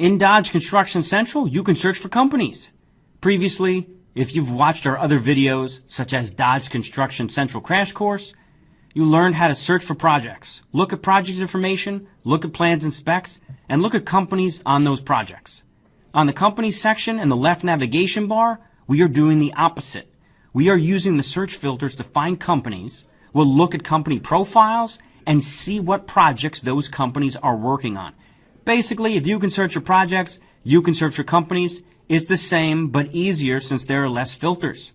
In Dodge Construction Central, you can search for companies. Previously, if you've watched our other videos, such as Dodge Construction Central Crash Course, you learned how to search for projects, look at project information, look at plans and specs, and look at companies on those projects. On the companies section in the left navigation bar, we are doing the opposite. We are using the search filters to find companies. We'll look at company profiles and see what projects those companies are working on. Basically, if you can search for projects, you can search for companies. It's the same, but easier since there are less filters.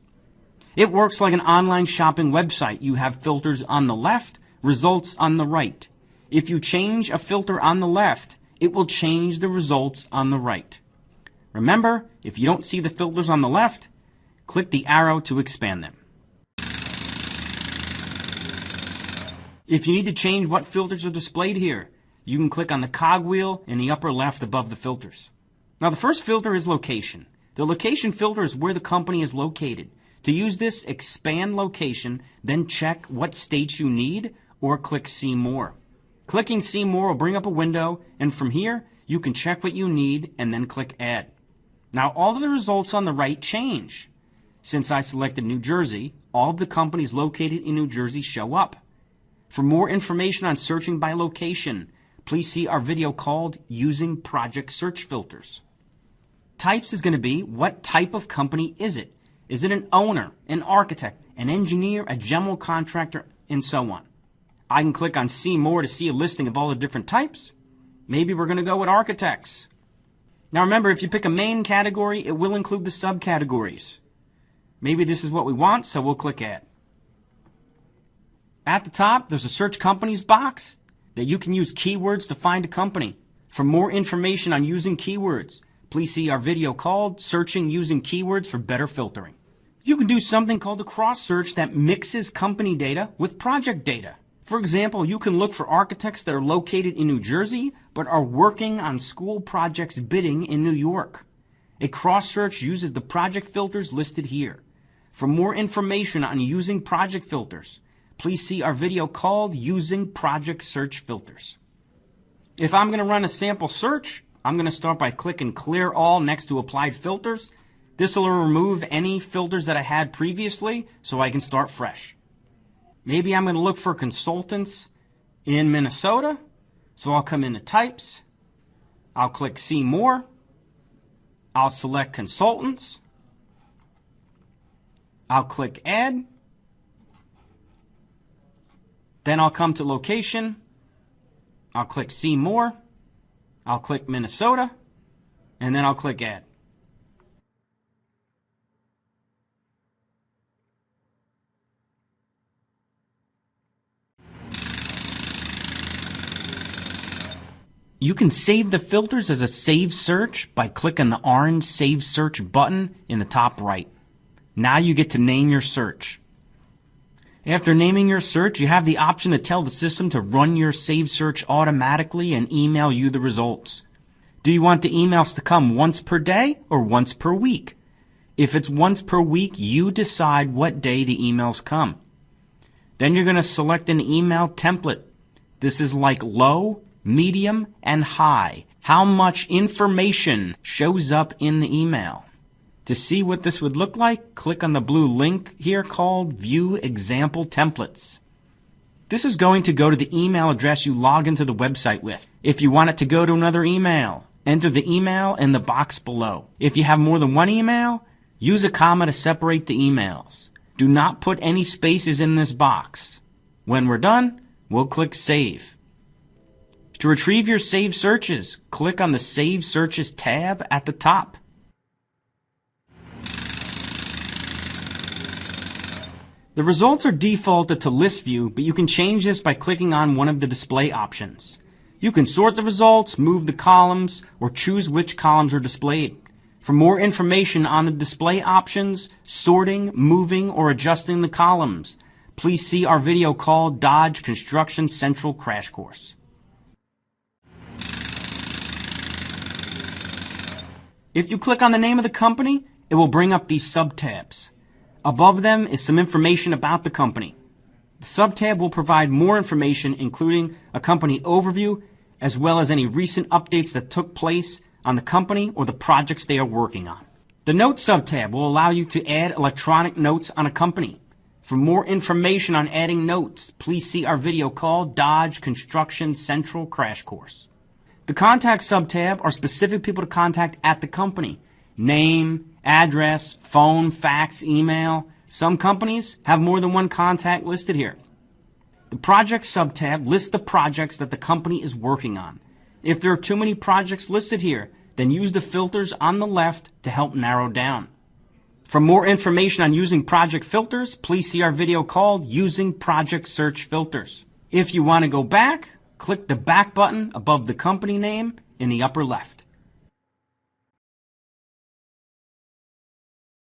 It works like an online shopping website. You have filters on the left, results on the right. If you change a filter on the left, it will change the results on the right. Remember, if you don't see the filters on the left, click the arrow to expand them. If you need to change what filters are displayed here, you can click on the cogwheel in the upper left above the filters. Now the first filter is location. The location filter is where the company is located. To use this, expand location, then check what states you need or click See More. Clicking See More will bring up a window, and from here you can check what you need and then click Add. Now all of the results on the right change. Since I selected New Jersey, all of the companies located in New Jersey show up. For more information on searching by location, please see our video called Using Project Search Filters. Types is going to be, what type of company is it? Is it an owner, an architect, an engineer, a general contractor, and so on? I can click on See More to see a listing of all the different types. Maybe we're going to go with architects. Now remember, if you pick a main category, it will include the subcategories. Maybe this is what we want, so we'll click Add. At the top, there's a Search Companies box that you can use keywords to find a company. For more information on using keywords, please see our video called Searching Using Keywords for Better Filtering. You can do something called a cross search that mixes company data with project data. For example, you can look for architects that are located in New Jersey but are working on school projects bidding in New York. A cross search uses the project filters listed here. For more information on using project filters, please see our video called Using Project Search Filters. If I'm going to run a sample search, I'm going to start by clicking Clear All next to Applied Filters. This will remove any filters that I had previously so I can start fresh. Maybe I'm going to look for consultants in Minnesota, so I'll come into Types. I'll click See More. I'll select Consultants. I'll click Add. Then I'll come to Location. I'll click See More. I'll click Minnesota, and then I'll click Add. You can save the filters as a Save Search by clicking the orange Save Search button in the top right. Now you get to name your search. After naming your search, you have the option to tell the system to run your Save Search automatically and email you the results. Do you want the emails to come once per day or once per week? If it's once per week, you decide what day the emails come. Then you're going to select an email template. This is like low, medium, and high. How much information shows up in the email? To see what this would look like, click on the blue link here called View Example Templates. This is going to go to the email address you log into the website with. If you want it to go to another email, enter the email in the box below. If you have more than one email, use a comma to separate the emails. Do not put any spaces in this box. When we're done, we'll click Save. To retrieve your saved searches, click on the Save Searches tab at the top. The results are defaulted to list view, but you can change this by clicking on one of the display options. You can sort the results, move the columns, or choose which columns are displayed. For more information on the display options, sorting, moving, or adjusting the columns, please see our video called Dodge Construction Central Crash Course. If you click on the name of the company, it will bring up these sub-tabs. Above them is some information about the company. The sub-tab will provide more information, including a company overview, as well as any recent updates that took place on the company or the projects they are working on. The Notes subtab will allow you to add electronic notes on a company. For more information on adding notes, please see our video called Dodge Construction Central Crash Course. The Contact subtab are specific people to contact at the company. Name, address, phone, fax, email. Some companies have more than one contact listed here. The Project subtab lists the projects that the company is working on. If there are too many projects listed here, then use the filters on the left to help narrow down. For more information on using project filters, please see our video called Using Project Search Filters. If you want to go back, click the back button above the company name in the upper left.